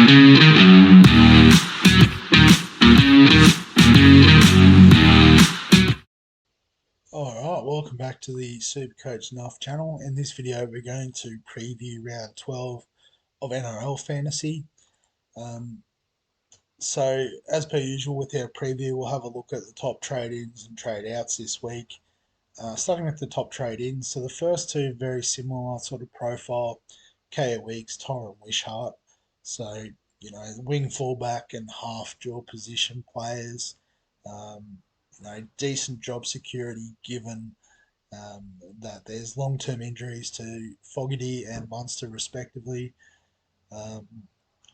Alright, welcome back to the Supercoach Nuff channel. In this video we're going to preview round 12 of NRL Fantasy. So as per usual with our preview, we'll have a look at the top trade-ins and trade-outs this week. Starting with the top trade-ins, so the first two very similar sort of profile. K Weeks, Tyron Wishart. So, wing fullback and half dual position players. Decent job security given that there's long-term injuries to Fogarty and Munster respectively. I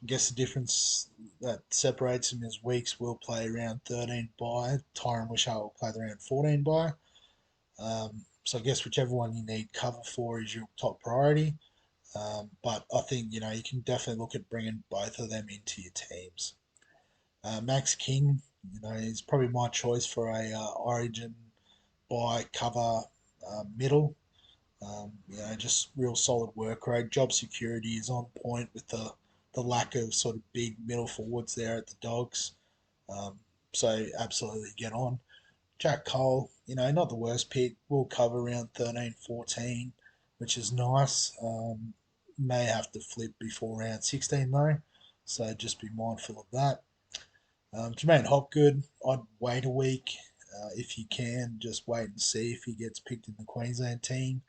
guess the difference that separates them is Weeks will play around 13 bye. Tyron Wishart will play around 14 bye. So I guess whichever one you need cover for is your top priority. But I think, you can definitely look at bringing both of them into your teams. Max King, is probably my choice for a Origin buy cover middle. Just real solid work rate. Job security is on point with the lack of sort of big middle forwards there at the Dogs. So absolutely get on. Jack Cole, not the worst pick. Will cover around 13, 14, which is nice. May have to flip before round 16 though, so just be mindful of that. Jermaine Hopgood, I'd wait a week if you can. Just wait and see if he gets picked in the Queensland team,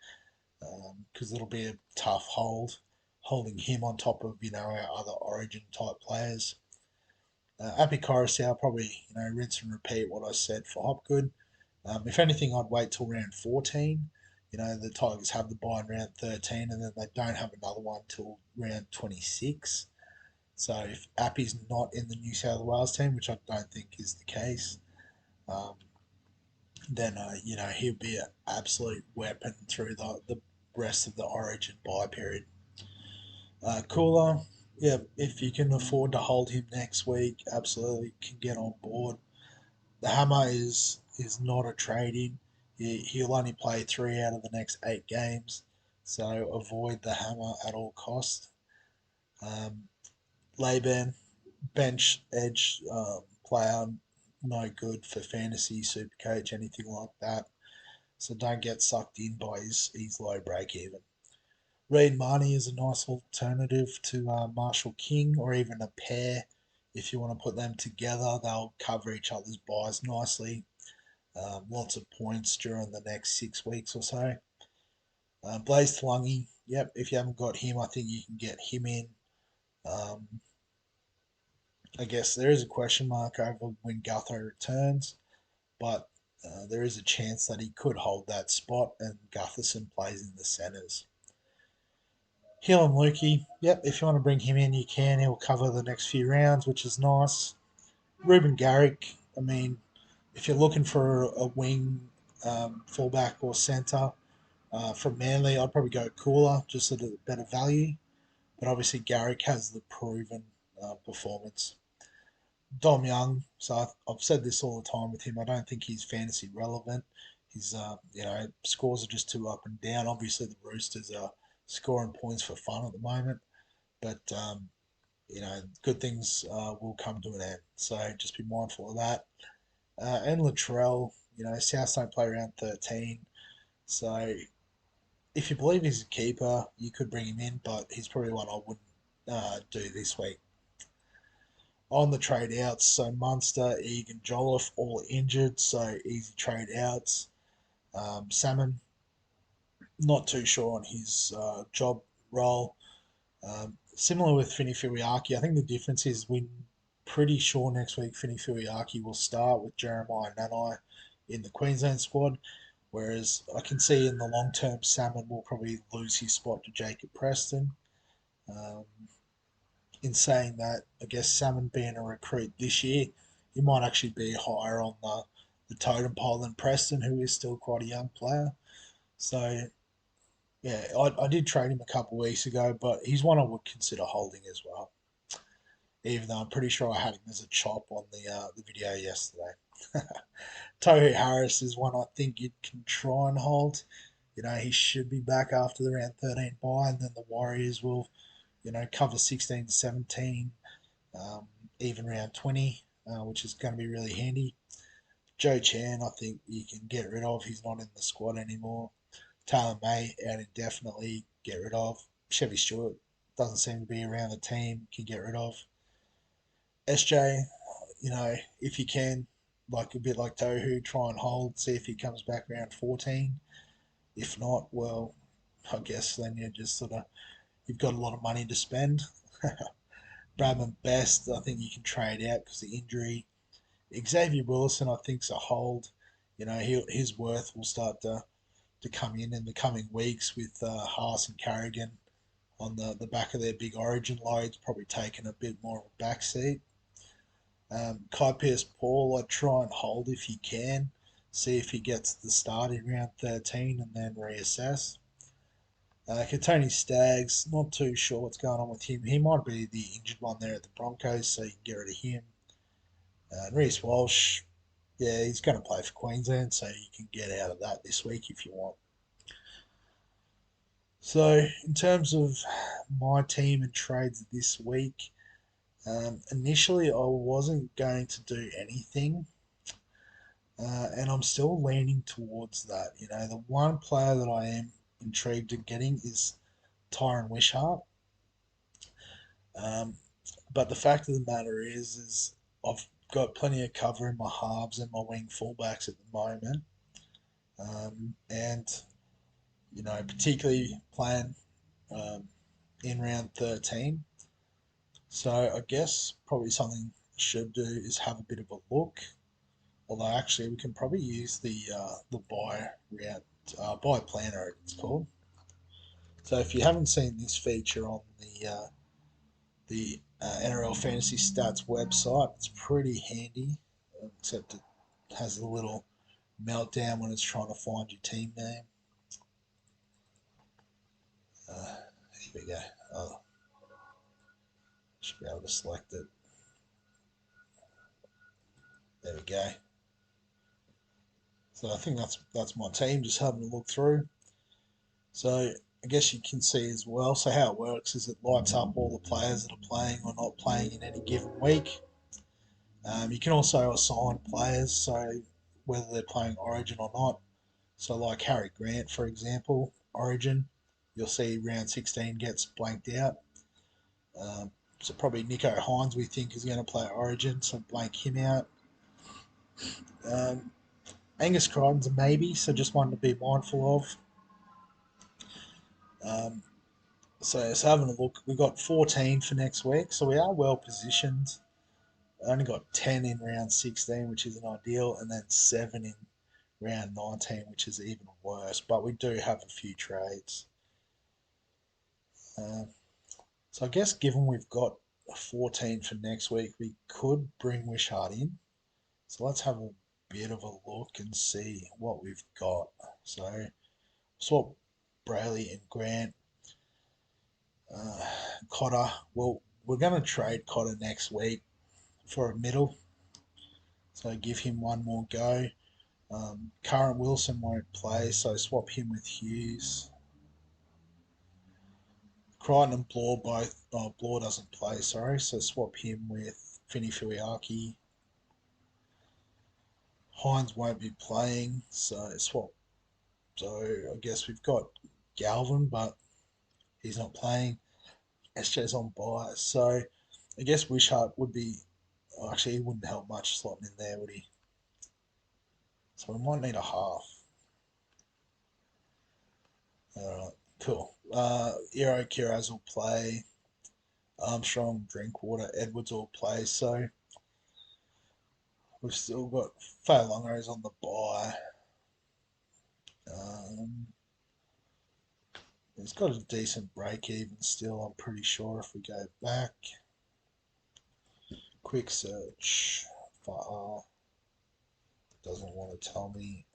because it'll be a tough holding him on top of our other Origin type players. Appy Coruscant, probably rinse and repeat what I said for Hopgood. If anything, I'd wait till round 14. The Tigers have the bye in round 13, and then they don't have another one till round 26. So if Appy's not in the New South Wales team, which I don't think is the case, then he'll be an absolute weapon through the rest of the Origin bye period. Cooler, yeah, if you can afford to hold him next week, absolutely can get on board. The Hammer is not a trade-in. He'll only play 3 out of the next 8 games, so avoid the Hammer at all costs. Laban, bench edge player, no good for fantasy, super coach, anything like that. So don't get sucked in by his low break even. Reed Marnie is a nice alternative to Marshall King, or even a pair. If you want to put them together, they'll cover each other's buys nicely. Lots of points during the next 6 weeks or so. Blaze Talungi, yep, if you haven't got him, I think you can get him in. I guess there is a question mark over when Gutho returns, but there is a chance that he could hold that spot and Gutherson plays in the centres. Hill and Lukey, yep, if you want to bring him in, you can. He'll cover the next few rounds, which is nice. Ruben Garrick, I mean, if you're looking for a wing, fullback or centre from Manly, I'd probably go Cooler, just at a better value. But obviously Garrick has the proven performance. Dom Young, so I've said this all the time with him. I don't think he's fantasy relevant. His scores are just too up and down. Obviously the Roosters are scoring points for fun at the moment, but good things will come to an end. So just be mindful of that. And Latrell, South don't play around 13, so if you believe he's a keeper, you could bring him in, but he's probably one I wouldn't do this week. On the trade outs, so Munster, Egan, Jolliffe all injured, so easy trade outs. Salmon, not too sure on his job role. Similar with Fini Firiaki, I think the difference is we're pretty sure next week Fini Firiaki will start with Jeremiah Nanai in the Queensland squad, whereas I can see in the long term Salmon will probably lose his spot to Jacob Preston. In saying that, I guess Salmon being a recruit this year, he might actually be higher on the totem pole than Preston, who is still quite a young player. So, yeah, I did trade him a couple of weeks ago, but he's one I would consider holding as well. Even though I'm pretty sure I had him as a chop on the video yesterday. Tohu Harris is one I think you can try and hold. He should be back after the round 13 bye, and then the Warriors will, cover 16 to 17. um, even round 20, which is going to be really handy. Joe Chan, I think you can get rid of. He's not in the squad anymore. Taylor May, out indefinitely, get rid of. Chevy Stewart doesn't seem to be around the team, can get rid of. SJ, if you can, like a bit like Tohu, try and hold, see if he comes back around 14. If not, well, I guess then you're just sort of, you've got a lot of money to spend. Bradman Best, I think you can trade out because the injury. Xavier Willison, I think's a hold. His worth will start to come in the coming weeks with Haas and Carrigan on the back of their big origin loads, probably taking a bit more of a back seat. Kai Pierce Paul, I'd try and hold if you can. See if he gets the start in round 13 and then reassess. Katoni Staggs, not too sure what's going on with him. He might be the injured one there at the Broncos, so you can get rid of him. Reece Walsh, yeah, he's going to play for Queensland, so you can get out of that this week if you want. So, in terms of my team and trades this week, initially I wasn't going to do anything, and I'm still leaning towards that. The one player that I am intrigued in getting is Tyron Wishart. Um, but the fact of the matter is I've got plenty of cover in my halves and my wing fullbacks at the moment, and particularly playing um, in round 13. So I guess probably something I should do is have a bit of a look. Although actually we can probably use the buy route buy planner it's called. So if you haven't seen this feature on the NRL Fantasy Stats website, it's pretty handy. Except it has a little meltdown when it's trying to find your team name. Here we go. Oh, should be able to select it. There we go. So I think that's my team. Just having a look through. So I guess you can see as well. So how it works is it lights up all the players that are playing or not playing in any given week. You can also assign players, so whether they're playing Origin or not. So like Harry Grant, for example, Origin, you'll see round 16 gets blanked out. So probably Nico Hines we think is going to play Origin, so blank him out. Um, Angus Crichton's a maybe, so just one to be mindful of. Um, so having a look, we've got 14 for next week, so we are well positioned. I only got 10 in round 16, which isn't ideal, and then 7 in round 19, which is even worse. But we do have a few trades. Um, so I guess given we've got 14 for next week, we could bring Wishart in. So let's have a bit of a look and see what we've got. So swap Brayley and Grant. Cotter, well, we're going to trade Cotter next week for a middle. So give him one more go. Current Wilson won't play, so swap him with Hughes. Crichton and Blore both. Oh, Blore doesn't play, sorry, so swap him with Fini Fuiaki. Hines won't be playing, so swap. So I guess we've got Galvin, but he's not playing. SJ's on buy, so I guess Wishart would be. Actually, he wouldn't help much slotting in there, would he? So we might need a half. Alright, cool. Eero Kiraz will play. Armstrong, Drinkwater, Edwards will play. So we've still got Failongo's on the bye. He's got a decent break even still, I'm pretty sure, if we go back. Quick search. Doesn't want to tell me.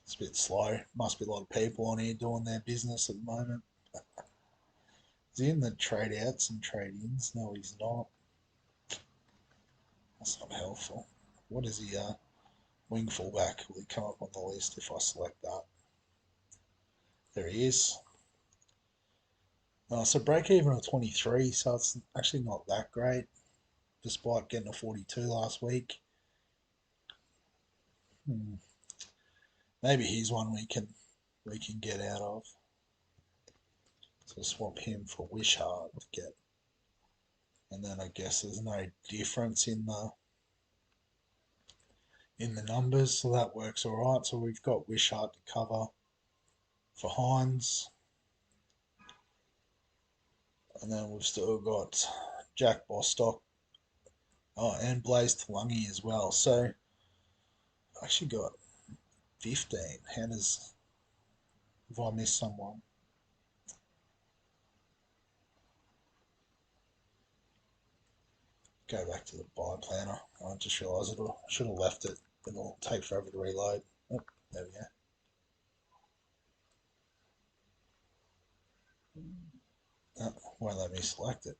It's a bit slow. Must be a lot of people on here doing their business at the moment. Is he in the trade outs and trade ins? No, he's not. That's not helpful. What is he? Wing fullback. Will he come up on the list if I select that? There he is. So break even of 23, so it's actually not that great, despite getting a 42 last week. Hmm. Maybe he's one we can get out of. So swap him for Wishart to get, and then I guess there's no difference in the numbers, so that works all right. So we've got Wishart to cover for Hines, and then we've still got Jack Bostock, and Blaze Tulungi as well. So I actually got 15. How does Have I missed someone? Go back to the buy planner. I just realised I should have left it. It'll take forever to reload. Oh, there we go. Oh, won't let me select it.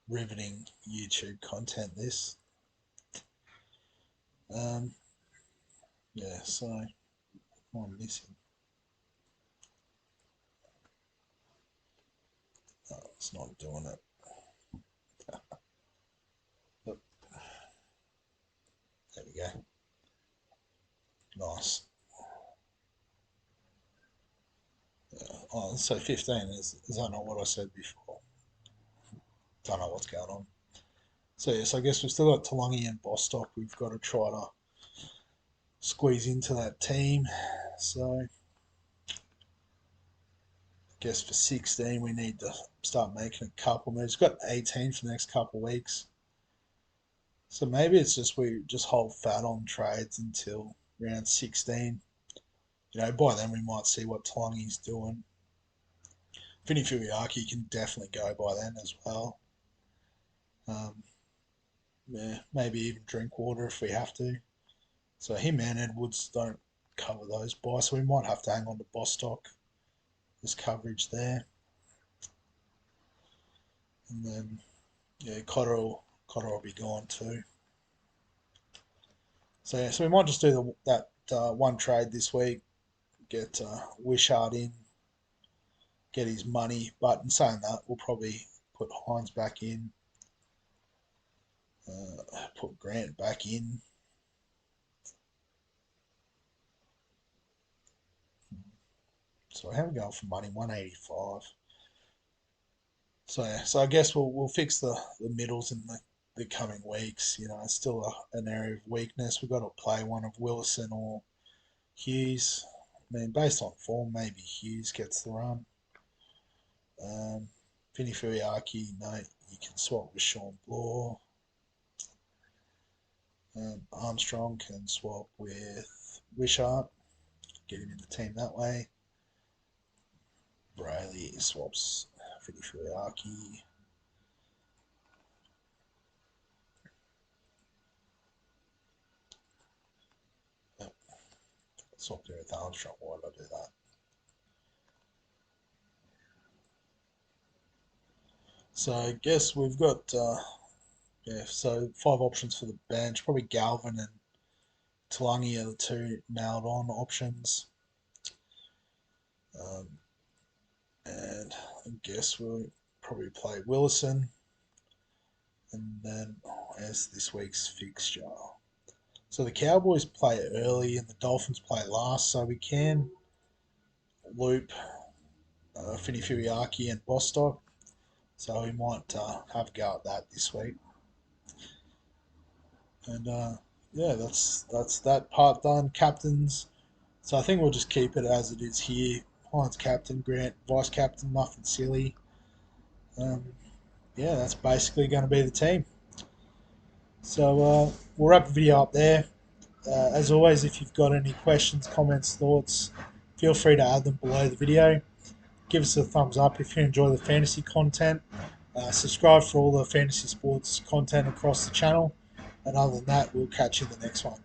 Riveting YouTube content, this. Um, yeah, so I'm missing. Oh, it's not doing it. But there we go. Nice. Oh, so 15 is that not what I said before? Don't know what's going on. So yes, I guess we've still got Tulungi and Bostock. We've got to try to squeeze into that team. So I guess for 16 we need to start making a couple moves. We've got 18 for the next couple of weeks. So maybe it's just we just hold fat on trades until round 16. By then we might see what Tulungi's doing. Vinny Filiaki can definitely go by then as well. Yeah, maybe even drink water if we have to. So him and Edwards don't cover those buys, so we might have to hang on to Bostock. There's coverage there. And then, yeah, Cotter will be gone too. So, yeah, so we might just do that one trade this week, get Wishart in, get his money. But in saying that, we'll probably put Hines back in, put Grant back in. So how are we going for money? 185. So yeah, so I guess we'll fix the middles in the coming weeks. It's still an area of weakness. We've got to play one of Willison or Hughes. I mean, based on form, maybe Hughes gets the run. Vinny Furiaki, no, you can swap with Sean Bloor. Armstrong can swap with Wishart, get him in the team that way. Brayley swaps Vinny Furiaki. Swapped him with Armstrong. Why did I do that? So I guess we've got so 5 options for the bench. Probably Galvin and Tulungi are the two nailed on options. Um, and I guess we'll probably play Willison. And then as this week's fixture. So the Cowboys play early and the Dolphins play last, so we can loop Finny Furiaki and Bostock. So we might have a go at that this week. And yeah, that's that part done. Captains. So I think we'll just keep it as it is here. Hines captain, Grant vice captain, nothing silly. Um, yeah, that's basically going to be the team. So we'll wrap the video up there. As always, if you've got any questions, comments, thoughts, feel free to add them below the video. Give us a thumbs up if you enjoy the fantasy content. Subscribe for all the fantasy sports content across the channel. And other than that, we'll catch you in the next one.